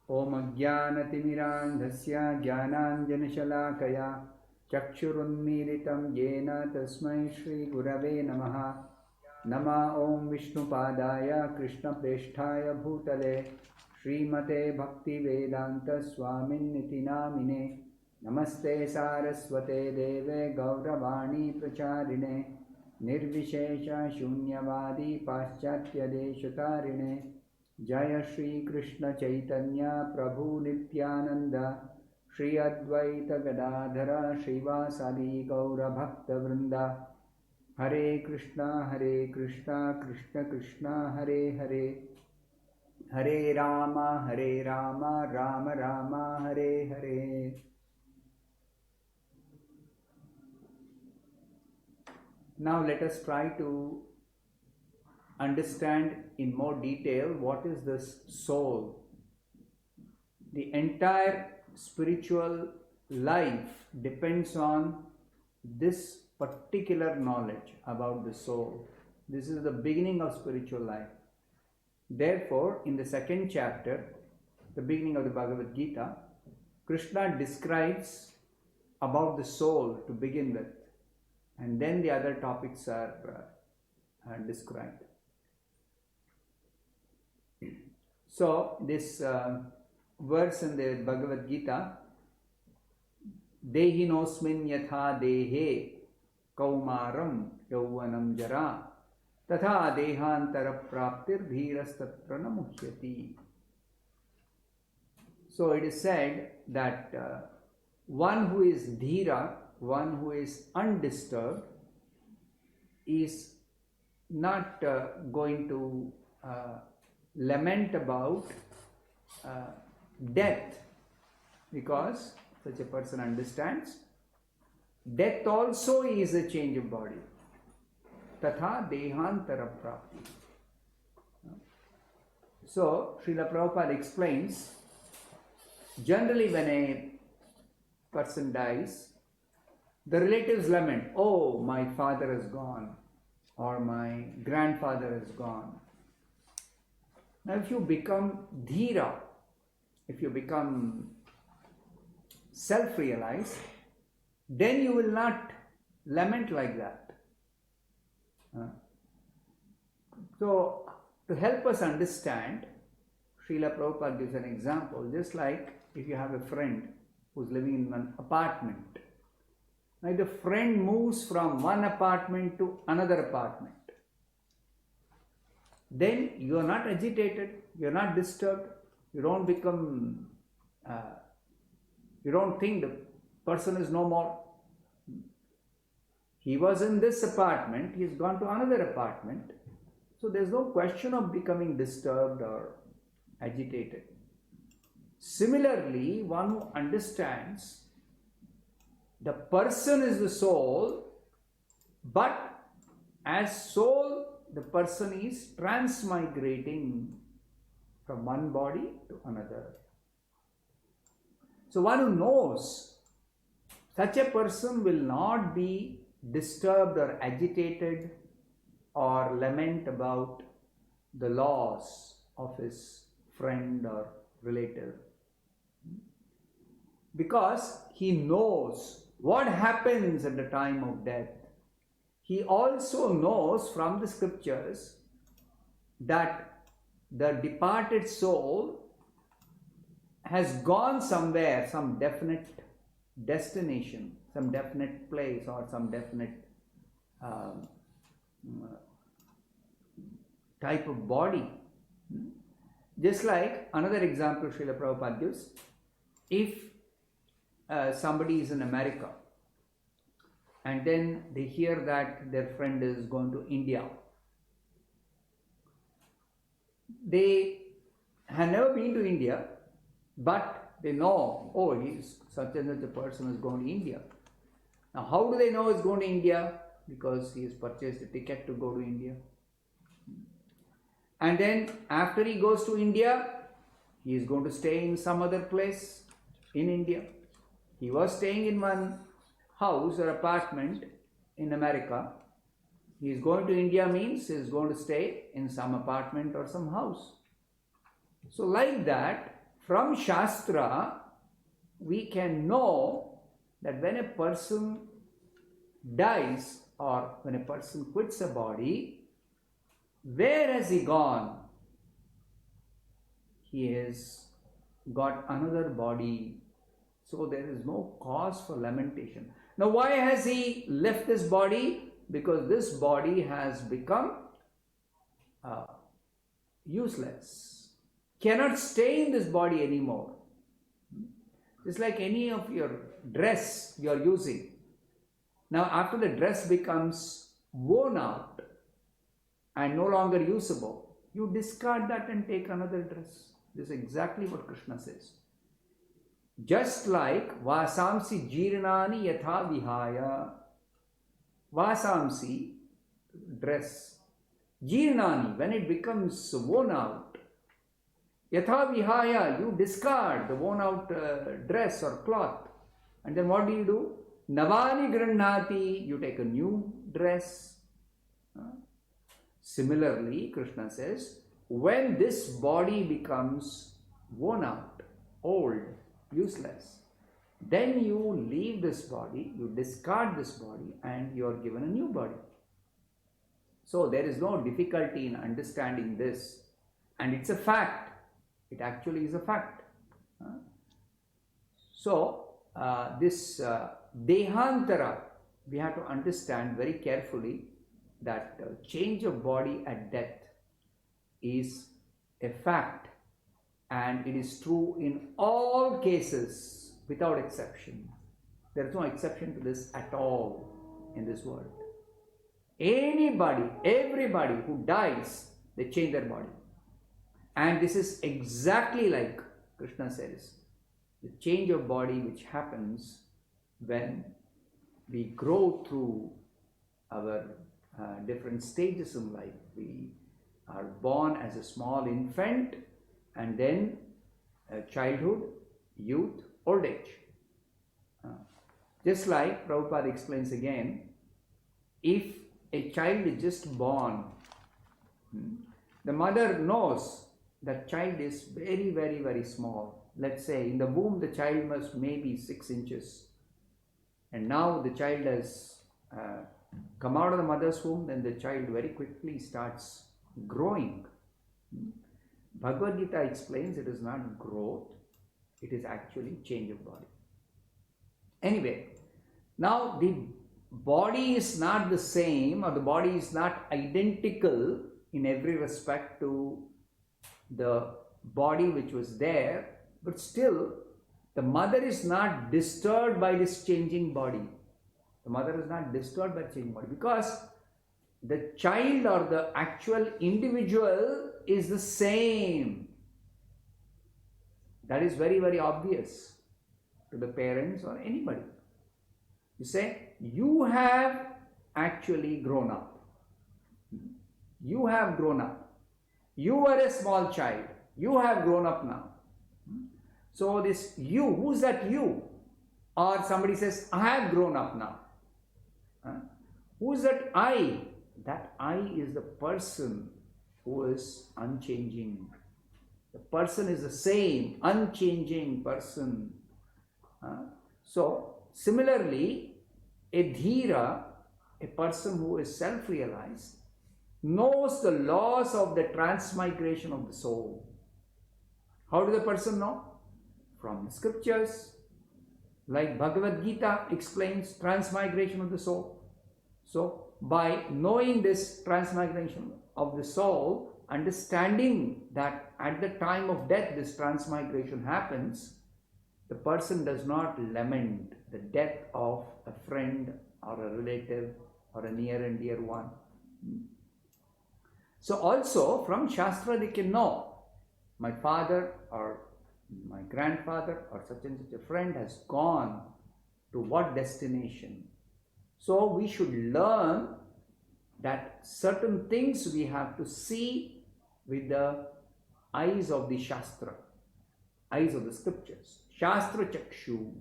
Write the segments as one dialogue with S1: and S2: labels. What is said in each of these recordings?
S1: Om Ajnanatimirandhasya Jnananjanashalakaya Chakshurunmilitam Yena Tasmai Shri Gurave Namaha. Nama Om Vishnupadaya Krishna Presthaya Bhutale Srimate Bhakti Vedanta Swamin Niti Namine. Namaste Saraswate Deve Gauravani Pracharine Nirvishesha Shunyavadi Paschatya Deshatarine. Jaya Shri Krishna Chaitanya Prabhu Nityananda Shri Advaita Gadadhara Srivasadi Gaura Bhakta Vrinda. Hare Krishna Krishna Krishna Hare Hare Hare Rama Rama Rama Hare Hare. Now let us try to understand in more detail what is this soul. The entire spiritual life depends on this particular knowledge about the soul. This is the beginning of spiritual life. Therefore, in the second chapter, the beginning of the Bhagavad-Gita, Krishna describes about the soul to begin with, and then the other topics are described. So, this verse in the Bhagavad-Gita, Dehinosmin yatha dehe kaumaram yauvanam jara tatha dehantara praptir dhirastatra namuhyati. So, it is said that one who is dhira, one who is undisturbed, is not going to lament about death, because such a person understands death also is a change of body. Tatha dehantara prapti. So, Srila Prabhupada explains, generally when a person dies, the relatives lament, oh, my father is gone, or my grandfather is gone. Now, if you become dhira, if you become self-realized, then you will not lament like that. So, to help us understand, Srila Prabhupada gives an example, just like if you have a friend who's living in an apartment. Now, the friend moves from one apartment to another apartment. Then you are not agitated, you are not disturbed, you don't become, you don't think the person is no more. He was in this apartment, he has gone to another apartment. So there is no question of becoming disturbed or agitated. Similarly, one who understands the person is the soul, but as soul, the person is transmigrating from one body to another. So one who knows, such a person will not be disturbed or agitated or lament about the loss of his friend or relative, because he knows what happens at the time of death. He also knows from the scriptures that the departed soul has gone somewhere, some definite destination, some definite place, or some definite type of body. Just like another example Srila Prabhupada gives, if somebody is in America and then they hear that their friend is going to India, they have never been to India, but they know, oh, he's such and such a person is going to India. Now, how do they know he's going to India? Because he has purchased a ticket to go to India. And then after he goes to India, he is going to stay in some other place in India. He was staying in one house or apartment in America. He is going to India means he is going to stay in some apartment or some house. So like that, from Shastra, we can know that when a person dies or when a person quits a body, where has he gone? He has got another body. So there is no cause for lamentation. Now, why has he left this body? Because this body has become useless. Cannot stay in this body anymore. It's like any of your dress you are using. Now, after the dress becomes worn out and no longer usable, you discard that and take another dress. This is exactly what Krishna says. Just like vasamsi jirnani yatha vihaya. Vasamsi, dress. Jirnani, when it becomes worn out. Yatha vihaya, you discard the worn out dress or cloth. And then what do? Navani grannati, you take a new dress. Similarly, Krishna says, when this body becomes worn out, old, useless, then you leave this body, you discard this body, and you are given a new body. So there is no difficulty in understanding this, and it's a fact. It actually is a fact. So this dehantara, we have to understand very carefully that change of body at death is a fact, and it is true in all cases without exception. There is no exception to this at all in this world. Anybody, everybody who dies, they change their body. And this is exactly like Krishna says, the change of body which happens when we grow through our different stages in life. We are born as a small infant, and then childhood, youth, old age. Just like Prabhupada explains again, if a child is just born, the mother knows that child is very, very, very small. Let's say in the womb the child was maybe 6 inches, and now the child has come out of the mother's womb, then the child very quickly starts growing. Bhagavad-Gita explains it is not growth, it is actually change of body. Anyway, now the body is not the same, or the body is not identical in every respect to the body which was there, but still the mother is not disturbed by this changing body. The mother is not disturbed by changing body because the child or the actual individual is the same. That is very, very obvious to the parents or anybody. You say, you have actually grown up. You have grown up. You were a small child. You have grown up now. So this you, who's that you? Or somebody says, I have grown up now. Who's that I? That I is the person who is unchanging. The person is the same, unchanging person. So, similarly, a dhira, a person who is self-realized, knows the laws of the transmigration of the soul. How does the person know? From the scriptures, like Bhagavad-Gita explains transmigration of the soul. So, by knowing this transmigration of the soul, understanding that at the time of death this transmigration happens, the person does not lament the death of a friend or a relative or a near and dear one. So also from Shastra they can know, my father or my grandfather or such and such a friend has gone to what destination. So we should learn that certain things we have to see with the eyes of the Shastra, eyes of the scriptures, Shastra Chakshu,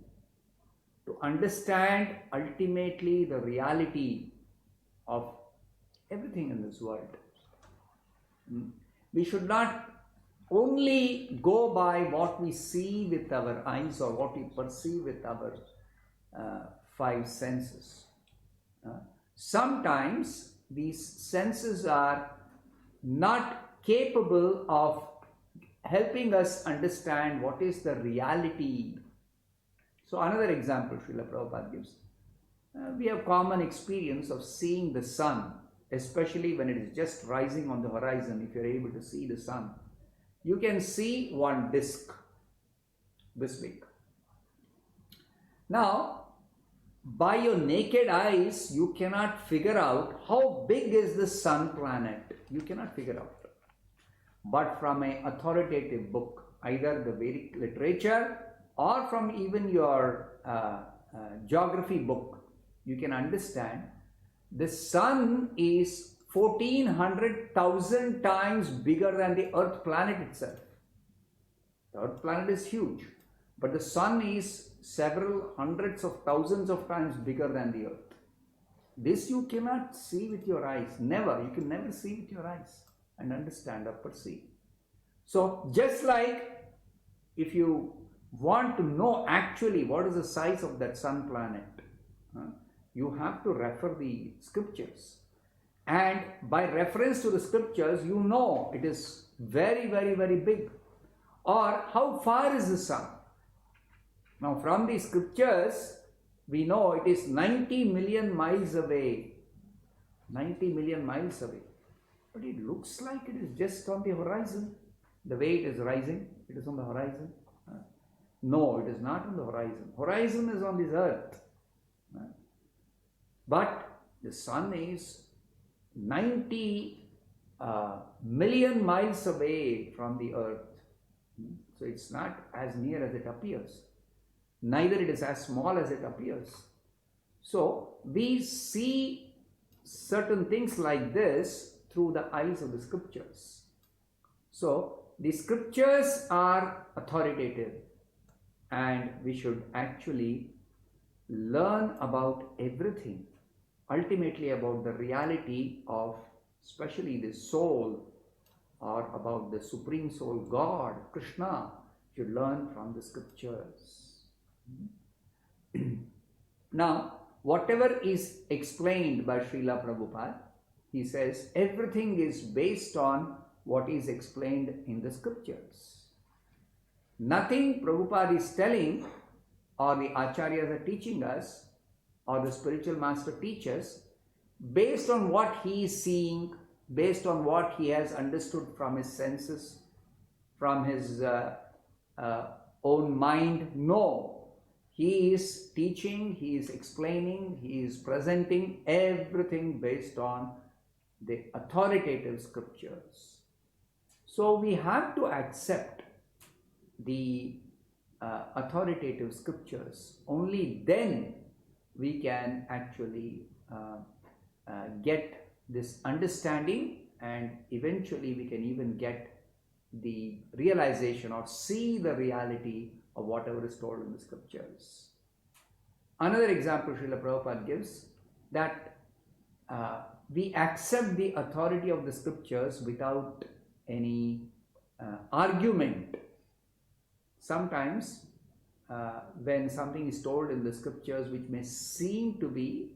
S1: to understand ultimately the reality of everything in this world. We should not only go by what we see with our eyes or what we perceive with our five senses. Sometimes these senses are not capable of helping us understand what is the reality. So another example Srila Prabhupada gives. We have common experience of seeing the sun, especially when it is just rising on the horizon. If you are able to see the sun, you can see one disk this big. Now, by your naked eyes, you cannot figure out how big is the sun planet. You cannot figure out. But from an authoritative book, either the Vedic literature or from even your geography book, you can understand the sun is 1400,000 times bigger than the Earth planet itself. The Earth planet is huge, but the sun is several hundreds of thousands of times bigger than the Earth. This you cannot see with your eyes. Never. You can never see with your eyes and understand or perceive. So just like if you want to know actually what is the size of that sun planet, you have to refer the scriptures. And by reference to the scriptures, you know it is very, very, very big. Or how far is the sun? Now from the scriptures, we know it is 90 million miles away. 90 million miles away. But it looks like it is just on the horizon. The way it is rising, it is on the horizon. No, it is not on the horizon. Horizon is on this earth. But the sun is 90 million miles away from the earth. So it's not as near as it appears. Neither it is as small as it appears. So we see certain things like this through the eyes of the scriptures. So the scriptures are authoritative, and we should actually learn about everything, ultimately about the reality of especially the soul, or about the Supreme Soul, God, Krishna. You learn from the scriptures. Now, whatever is explained by Srila Prabhupada, he says everything is based on what is explained in the scriptures. Nothing Prabhupada is telling, or the acharyas are teaching us, or the spiritual master teaches, based on what he is seeing, based on what he has understood from his senses, from his own mind. No. He is teaching, he is explaining, he is presenting everything based on the authoritative scriptures. So we have to accept the authoritative scriptures. Only then we can actually get this understanding, and eventually we can even get the realization or see the reality of whatever is told in the scriptures. Another example Srila Prabhupada gives, that we accept the authority of the scriptures without any argument. Sometimes when something is told in the scriptures which may seem to be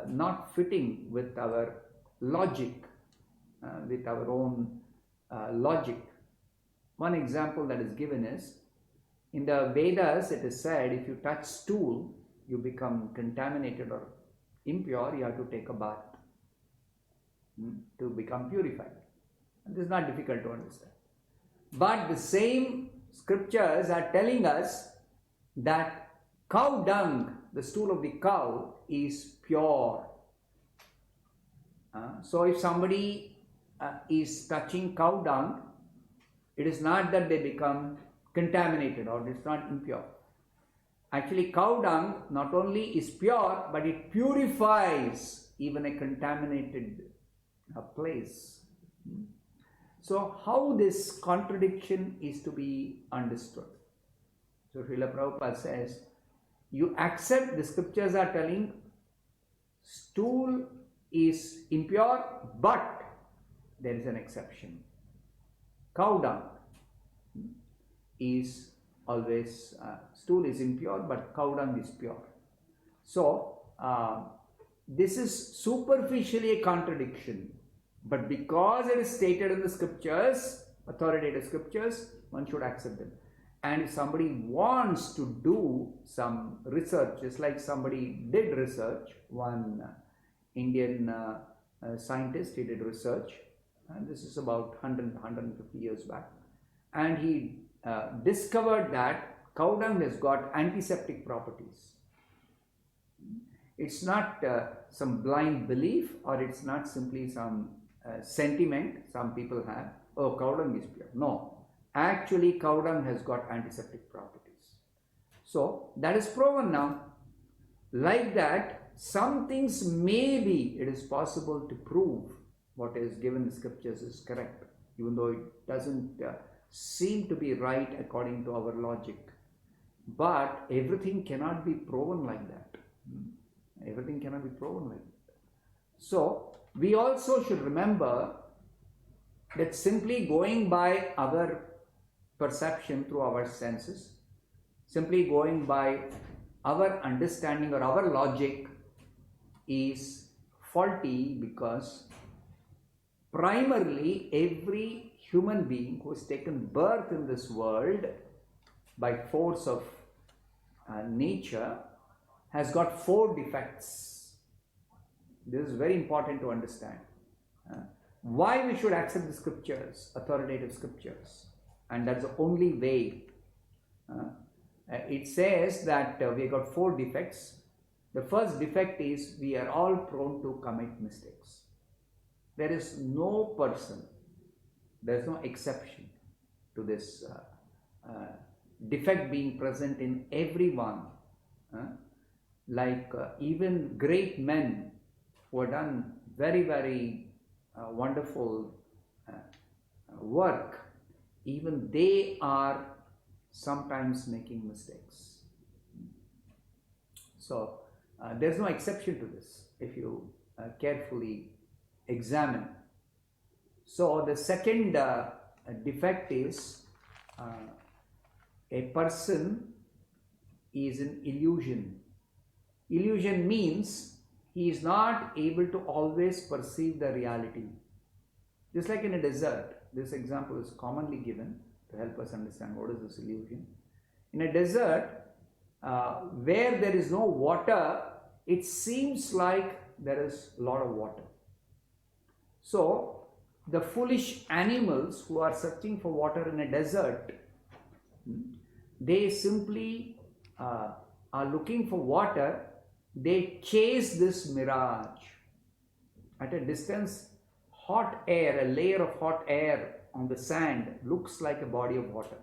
S1: not fitting with our logic, with our own logic. One example that is given is, in the Vedas it is said, if you touch stool, you become contaminated or impure, you have to take a bath to become purified. And this is not difficult to understand. But the same scriptures are telling us that cow dung, the stool of the cow, is pure. So if somebody is touching cow dung, it is not that they become contaminated or it's not impure. Actually, cow dung not only is pure, but it purifies even a contaminated place. So how this contradiction is to be understood? So Srila Prabhupada says, you accept the scriptures are telling stool is impure, but there is an exception. Cow dung. is always, stool is impure, but cow dung is pure. So, this is superficially a contradiction, but because it is stated in the scriptures, authoritative scriptures, one should accept them. And if somebody wants to do some research, just like somebody did research, one Indian scientist, he did research, and this is about 150 years back, and he discovered that cow dung has got antiseptic properties. It's not some blind belief, or it's not simply some sentiment some people have, oh, cow dung is pure. No, actually cow dung has got antiseptic properties. So that is proven now. Like that, some things maybe it is possible to prove what is given in the scriptures is correct, even though it doesn't seem to be right according to our logic. But everything cannot be proven like that. Everything cannot be proven like that. So we also should remember that simply going by our perception through our senses, simply going by our understanding or our logic is faulty, because primarily every human being who has taken birth in this world by force of nature has got 4 defects. This is very important to understand. Why we should accept the scriptures, authoritative scriptures, and that's the only way. It says that we have got 4 defects. The first defect is we are all prone to commit mistakes. There is no person, there is no exception to this defect being present in everyone. Even great men who have done very, very wonderful work, even they are sometimes making mistakes. So there's no exception to this if you carefully examine. So the second defect is a person is an illusion. Illusion means he is not able to always perceive the reality. Just like in a desert, this example is commonly given to help us understand what is this illusion. In a desert, where there is no water, it seems like there is a lot of water. So, the foolish animals who are searching for water in a desert, they simply are looking for water. They chase this mirage. At a distance, hot air, a layer of hot air on the sand looks like a body of water.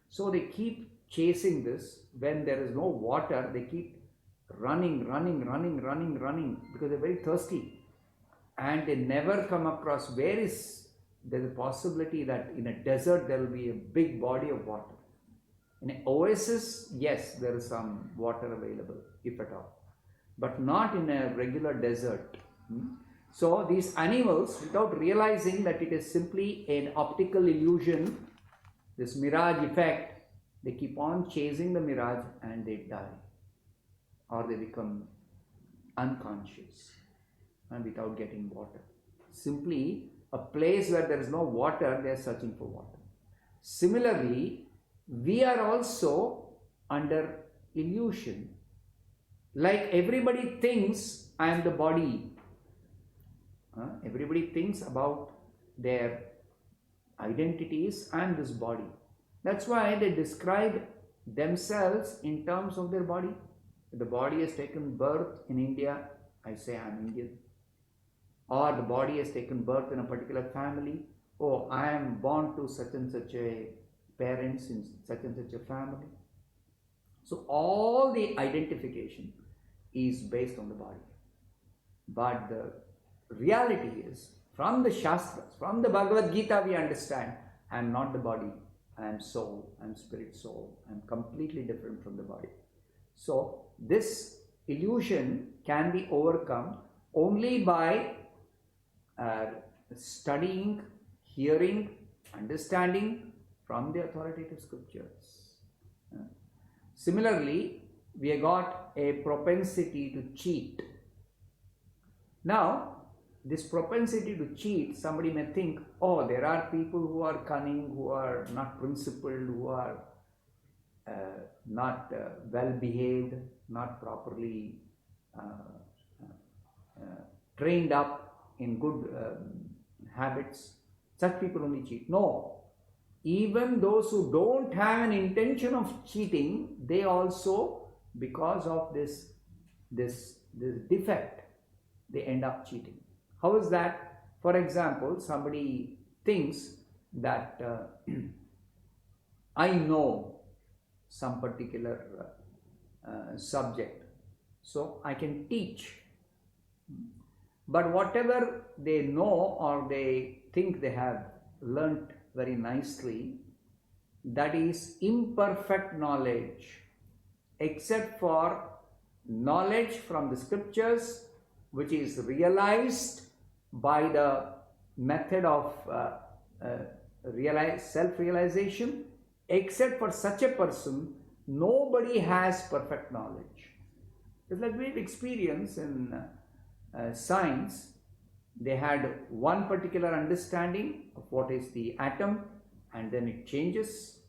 S1: So they keep chasing this. When there is no water, they keep running because they're very thirsty. And they never come across there's a possibility that in a desert there will be a big body of water. In an oasis, yes, there is some water available, if at all, but not in a regular desert. So these animals, without realizing that it is simply an optical illusion, this mirage effect, they keep on chasing the mirage and they die, or they become unconscious and without getting water. Simply a place where there is no water, they are searching for water. Similarly, we are also under illusion. Like everybody thinks I am the body. Everybody thinks about their identities and this body. That's why they describe themselves in terms of their body. If the body has taken birth in India, I say I am Indian. Or the body has taken birth in a particular family. Oh, I am born to such and such a parents in such and such a family. So all the identification is based on the body. But the reality is, from the Shastras, from the Bhagavad-Gita, we understand I am not the body, I am soul, I am spirit soul, I am completely different from the body. So this illusion can be overcome only by studying, hearing, understanding from the authoritative scriptures. Similarly, we have got a propensity to cheat. Now, this propensity to cheat, somebody may think, oh, there are people who are cunning, who are not principled, who are not well behaved, not properly trained up in good habits. Such people only cheat. No, even those who don't have an intention of cheating, they also, because of this defect, they end up cheating. How is that? For example, somebody thinks that I know some particular subject, so I can teach. But whatever they know or they think they have learnt very nicely, that is imperfect knowledge, except for knowledge from the scriptures, which is realized by the method of self-realization. Except for such a person, nobody has perfect knowledge. It's like we've experienced in science. They had one particular understanding of what is the atom, and then it changes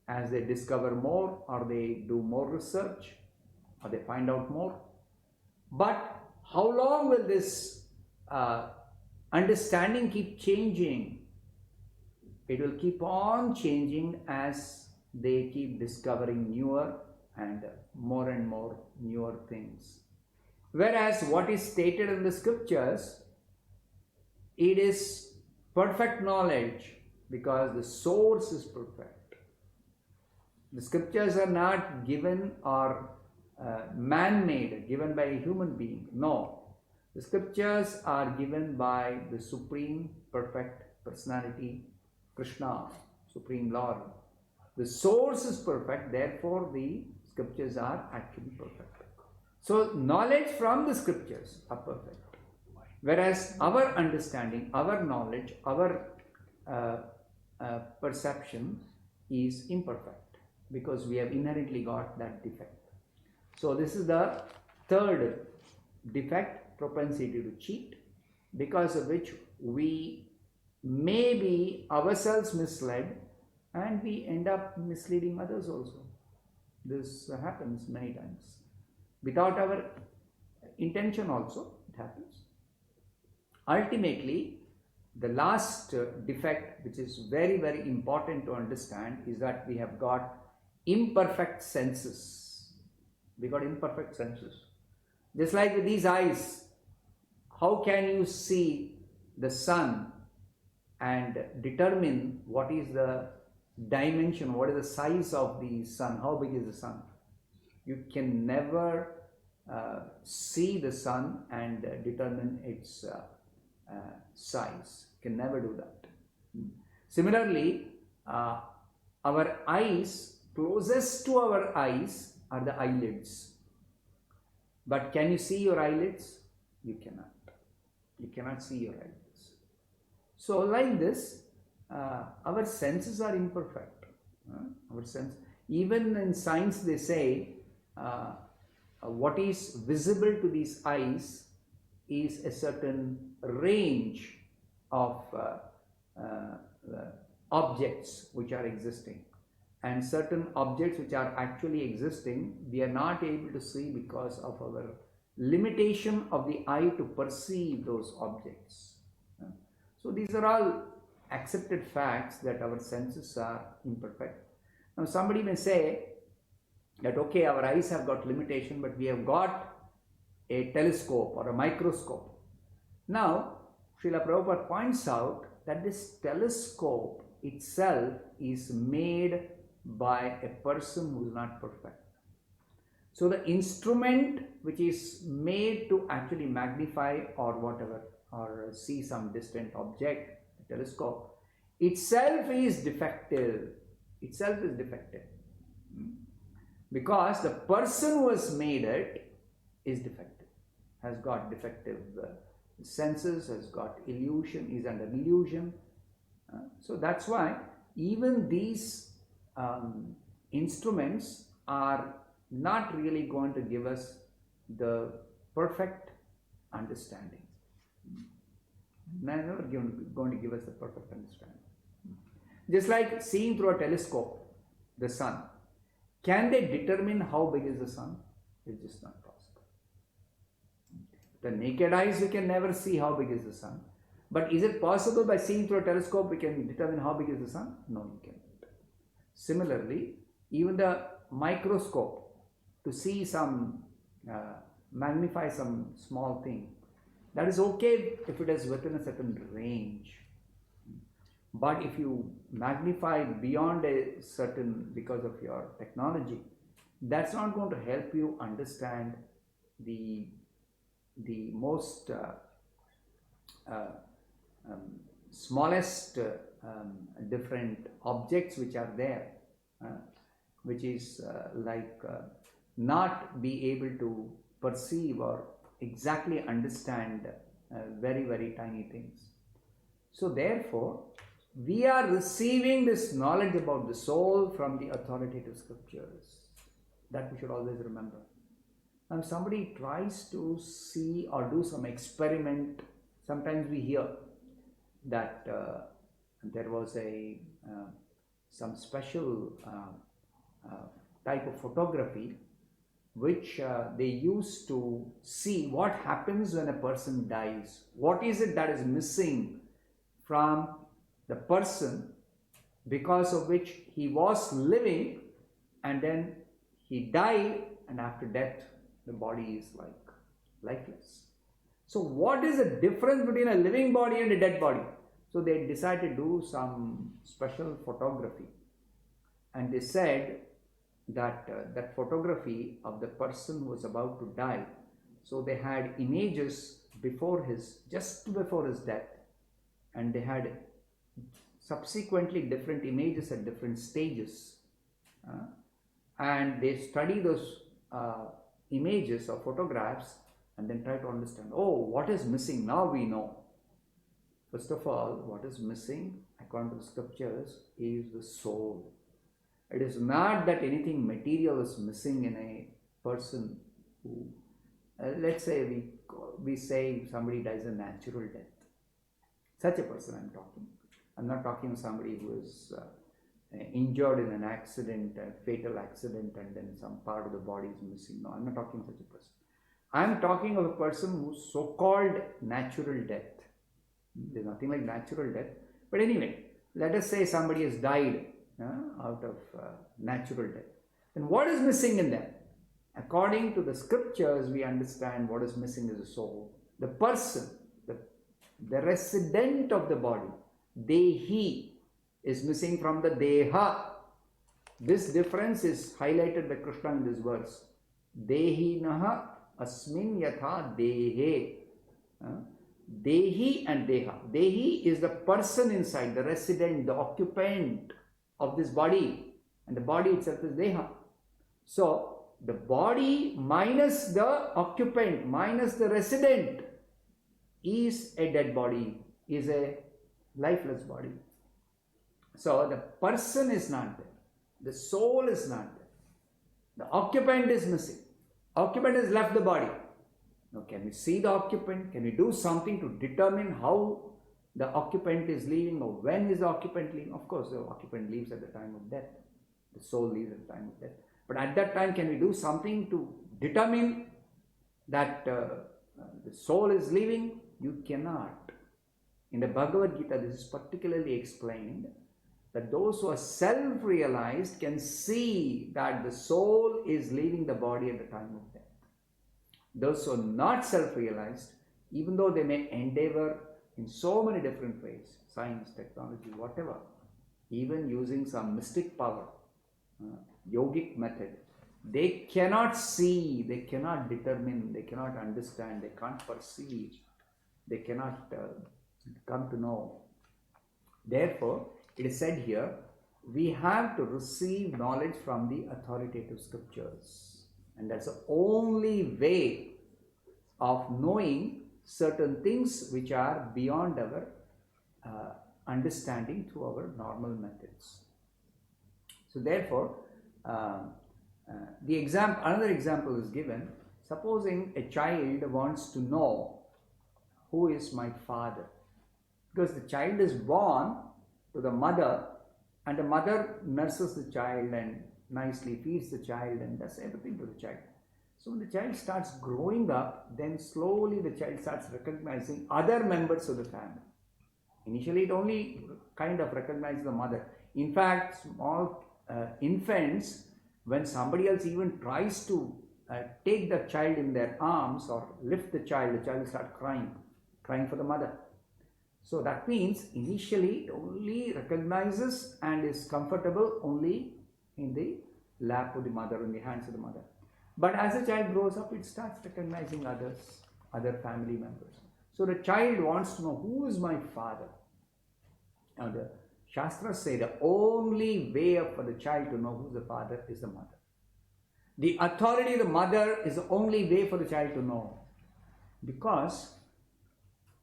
S1: as they discover more, or they do more research, or they find out more. But how long will this understanding keep changing? It will keep on changing as they keep discovering newer and more newer things. Whereas what is stated in the scriptures, it is perfect knowledge because the source is perfect. The scriptures are not given or man-made, given by a human being. No. The scriptures are given by the Supreme Perfect Personality, Krishna, Supreme Lord. The source is perfect, therefore the scriptures are actually perfect. So knowledge from the scriptures are perfect. Whereas our understanding, our knowledge, our perception is imperfect because we have inherently got that defect. So this is the third defect, propensity to cheat, because of which we may be ourselves misled and we end up misleading others also. This happens many times. Without our intention also, it happens. Ultimately, the last defect, which is very, very important to understand, is that we have got imperfect senses. We got imperfect senses. Just like with these eyes, how can you see the sun and determine what is the dimension, what is the size of the sun, how big is the sun? You can never see the sun and determine its size. You can never do that. Similarly, our eyes, closest to our eyes are the eyelids. But can you see your eyelids? You cannot. You cannot see your eyelids. So like this, our senses are imperfect. Our sense, even in science they say what is visible to these eyes is a certain range of objects which are existing, and certain objects which are actually existing we are not able to see because of our limitation of the eye to perceive those objects. So these are all accepted facts that our senses are imperfect. Now somebody may say that okay, our eyes have got limitation, but we have got a telescope or a microscope. Now Srila Prabhupada points out that this telescope itself is made by a person who is not perfect. So the instrument which is made to actually magnify or whatever, or see some distant object, the telescope, itself is defective. Itself is defective. Because the person who has made it is defective, has got defective senses, has got illusion, is under illusion. So that's why even these instruments are not really going to give us the perfect understanding. They're never going to give us the perfect understanding. Just like seeing through a telescope the sun, can they determine how big is the sun? It's just not possible. The naked eyes, we can never see how big is the sun. But is it possible by seeing through a telescope we can determine how big is the sun? No, you cannot. Similarly, even the microscope, to see some, magnify some small thing, that is okay if it is within a certain range. But if you magnify beyond a certain, because of your technology, that's not going to help you understand the most smallest different objects which are there, which is not be able to perceive or exactly understand very, very tiny things. So therefore, we are receiving this knowledge about the soul from the authoritative scriptures. That we should always remember. And if somebody tries to see or do some experiment, sometimes we hear that there was some special type of photography which they use to see what happens when a person dies. What is it that is missing from the person because of which he was living, and then he died, and after death the body is like lifeless. So what is the difference between a living body and a dead body? So they decided to do some special photography, and they said that that photography of the person who was about to die, so they had images just before his death, and they had subsequently different images at different stages, and they study those images or photographs and then try to understand, oh, what is missing? Now we know. First of all, what is missing according to the scriptures is the soul. It is not that anything material is missing in a person who, let's say we say somebody dies a natural death. Such a person I'm talking. I'm not talking of somebody who is injured in an accident, a fatal accident, and then some part of the body is missing. No, I'm not talking of such a person. I'm talking of a person who's so-called natural death. There's nothing like natural death. But anyway, let us say somebody has died out of natural death. Then what is missing in them? According to the scriptures, we understand what is missing is the soul. The person, the resident of the body, Dehi, is missing from the Deha. This difference is highlighted by Krishna in this verse. Dehi naha asmin yatha dehe. Dehi and Deha. Dehi is the person inside, the resident, the occupant of this body, and the body itself is Deha. So the body minus the occupant, minus the resident, is a dead body, is a lifeless body. So the person is not there, the soul is not there, the occupant is missing. Occupant has left the body. Now, can we see the occupant? Can we do something to determine how the occupant is leaving, or when is the occupant leaving? Of course, the occupant leaves at the time of death. The soul leaves at the time of death. But at that time, can we do something to determine that the soul is leaving? You cannot. In the Bhagavad-Gita, this is particularly explained that those who are self-realized can see that the soul is leaving the body at the time of death. Those who are not self-realized, even though they may endeavor in so many different ways, science, technology, whatever, even using some mystic power, yogic method, they cannot see, they cannot determine, they cannot understand, they can't perceive, they cannot come to know. Therefore, it is said here, we have to receive knowledge from the authoritative scriptures. And that's the only way of knowing certain things which are beyond our understanding through our normal methods. So therefore, another example is given. Supposing a child wants to know who is my father, because the child is born to the mother, and the mother nurses the child and nicely feeds the child and does everything to the child. So when the child starts growing up, then slowly the child starts recognizing other members of the family. Initially, it only kind of recognizes the mother. In fact, small infants, when somebody else even tries to take the child in their arms or lift the child will start crying for the mother. So that means initially it only recognizes and is comfortable only in the lap of the mother, in the hands of the mother. But as the child grows up, it starts recognizing other family members. So the child wants to know, who is my father? Now the Shastras say the only way for the child to know who the father is the mother. The authority of the mother is the only way for the child to know. Because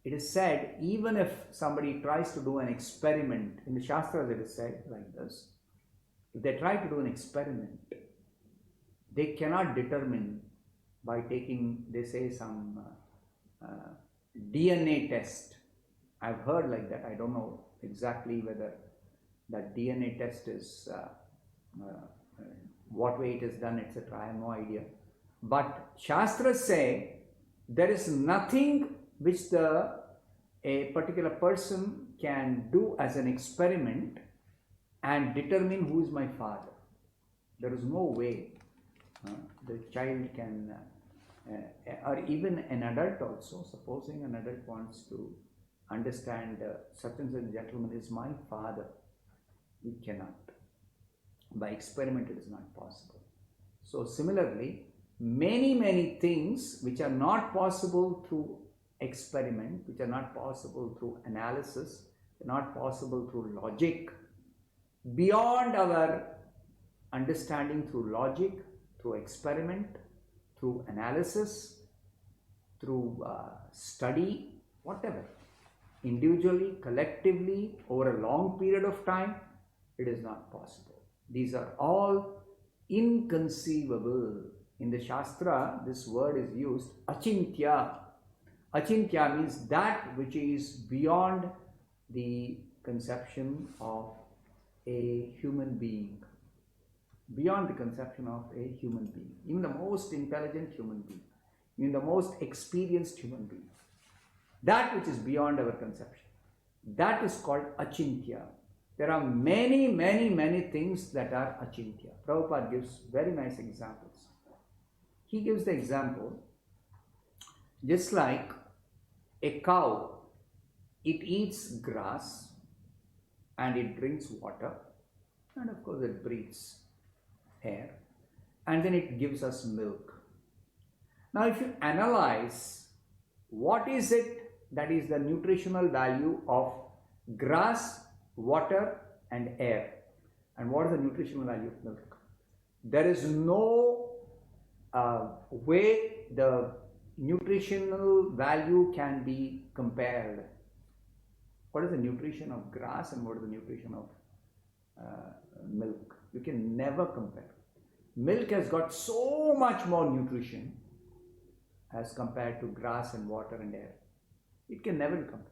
S1: it is said, even if somebody tries to do an experiment, in the Shastras it is said like this, if they try to do an experiment, they cannot determine by taking, they say, some DNA test. I've heard like that. I don't know exactly whether that DNA test is, what way it is done, etc. I have no idea. But Shastras say there is nothing which a particular person can do as an experiment and determine who is my father. There is no way the child can, or even an adult also, supposing an adult wants to understand such and such gentleman is my father, we cannot. By experiment it is not possible. So similarly, many things which are not possible through experiment, which are not possible through analysis, not possible through logic, beyond our understanding through logic, through experiment, through analysis, through study, whatever, individually, collectively, over a long period of time, it is not possible. These are all inconceivable. In the Shastra, this word is used, achintya. Achintya means that which is beyond the conception of a human being. Beyond the conception of a human being. Even the most intelligent human being. Even the most experienced human being. That which is beyond our conception. That is called achintya. There are many things that are achintya. Prabhupada gives very nice examples. He gives the example, just like a cow, it eats grass and it drinks water, and of course it breathes air, and then it gives us milk. Now if you analyze what is it that is the nutritional value of grass, water and air, and what is the nutritional value of milk, there is no way the nutritional value can be compared. What is the nutrition of grass and what is the nutrition of milk? You can never compare. Milk has got so much more nutrition as compared to grass and water and air. It can never be compared.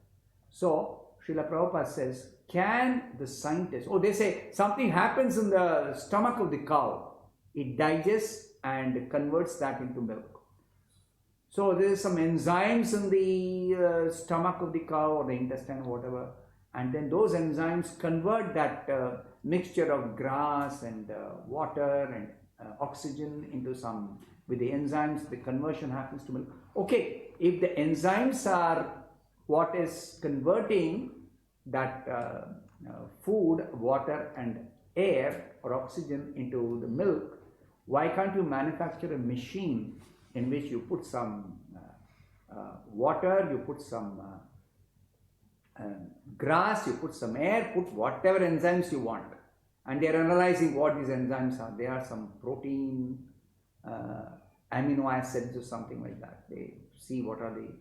S1: So Srila Prabhupada says, can the scientists, they say something happens in the stomach of the cow, it digests and converts that into milk. So there is some enzymes in the stomach of the cow or the intestine or whatever, and then those enzymes convert that mixture of grass and water and oxygen into some, with the enzymes the conversion happens to milk. Okay, if the enzymes are what is converting that food, water and air or oxygen into the milk, why can't you manufacture a machine in which you put some water, you put some grass, you put some air, put whatever enzymes you want, and they are analyzing what these enzymes are. They are some protein, amino acids or something like that. They see what are the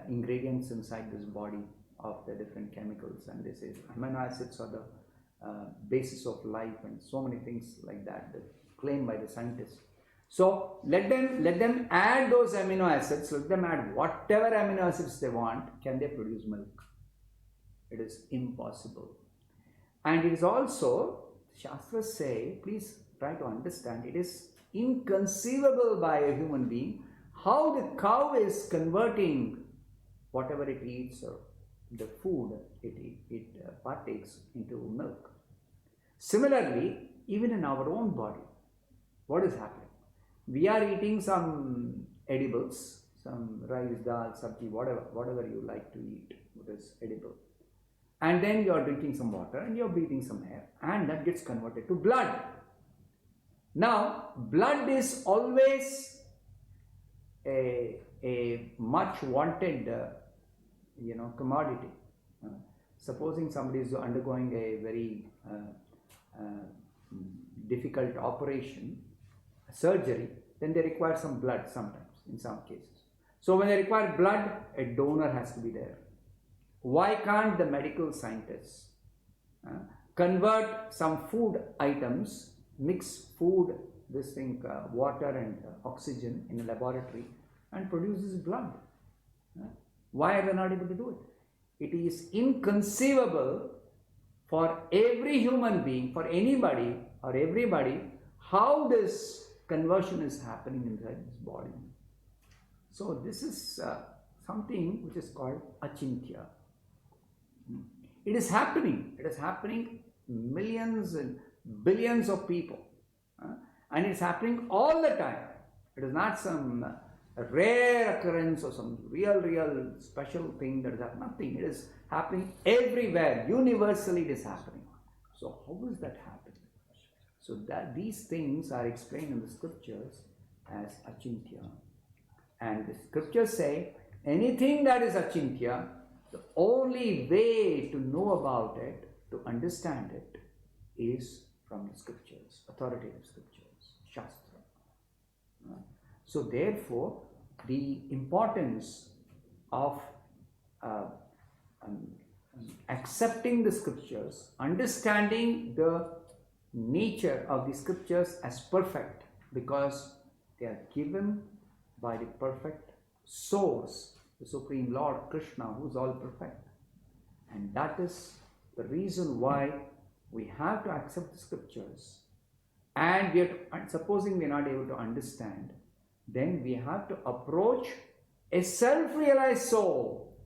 S1: ingredients inside this body of the different chemicals, and they say amino acids are the basis of life, and so many things like that claimed by the scientists. So let them add those amino acids, let them add whatever amino acids they want. Can they produce milk? It is impossible. And it is also, Shastras say, please try to understand, it is inconceivable by a human being how the cow is converting whatever it eats or the food it partakes into milk. Similarly, even in our own body, what is happening? We are eating some edibles, some rice, dal, sabji, whatever you like to eat, what is edible. And then you are drinking some water and you are breathing some air, and that gets converted to blood. Now, blood is always a much wanted commodity. Supposing somebody is undergoing a very difficult operation, surgery, then they require some blood sometimes, in some cases. So when they require blood, a donor has to be there. Why can't the medical scientists convert some food items, mix food, water and oxygen in a laboratory and produce this blood? Why are they not able to do it? It is inconceivable for every human being, for anybody or everybody, how this conversion is happening inside his body. So this is something which is called achintya. It is happening. It is happening millions and billions of people. And it's happening all the time. It is not some rare occurrence or some real special thing that is happening. Nothing. It is happening everywhere. Universally it is happening. So how is that happening? So that these things are explained in the scriptures as achintya. And the scriptures say anything that is achintya, the only way to know about it, to understand it, is from the scriptures, authoritative scriptures, Shastra. So therefore, the importance of accepting the scriptures, understanding the nature of the scriptures as perfect, because they are given by the perfect source, the Supreme Lord Krishna, who is all perfect. And that is the reason why we have to accept the scriptures. And supposing we are not able to understand, then we have to approach a self-realized soul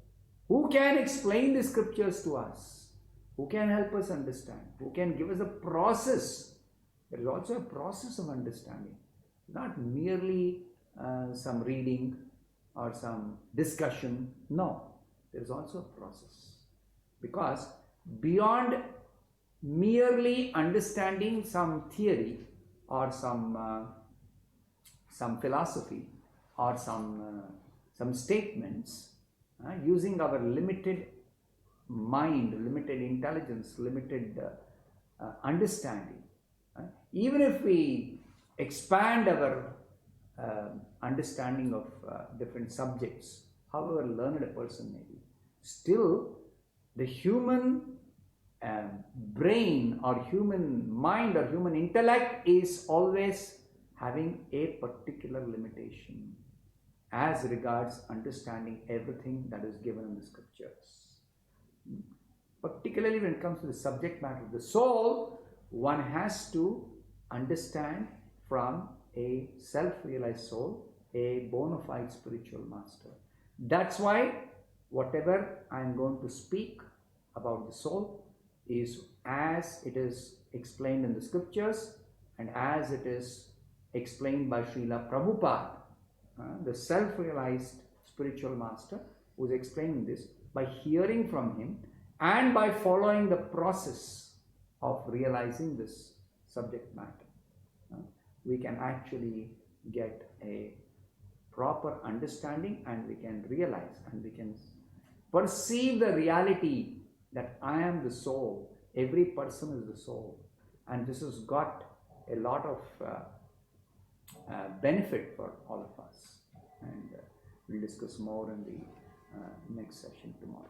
S1: who can explain the scriptures to us, who can help us understand, who can give us a process. There is also a process of understanding, not merely some reading or some discussion. No, there is also a process. Because beyond merely understanding some theory or some philosophy or some statements, using our limited mind, limited intelligence, limited understanding, even if we expand our understanding of different subjects, however learned a person may be, still the human brain or human mind or human intellect is always having a particular limitation as regards understanding everything that is given in the scriptures. Particularly when it comes to the subject matter of the soul, one has to understand from a self-realized soul, a bona fide spiritual master. That's why whatever I am going to speak about the soul is as it is explained in the scriptures and as it is explained by Srila Prabhupada, the self-realized spiritual master, who is explaining this by hearing from him and by following the process of realizing this subject matter. We can actually get a proper understanding, and we can realize and we can perceive the reality that I am the soul, every person is the soul, and this has got a lot of benefit for all of us. And we'll discuss more in the next session tomorrow.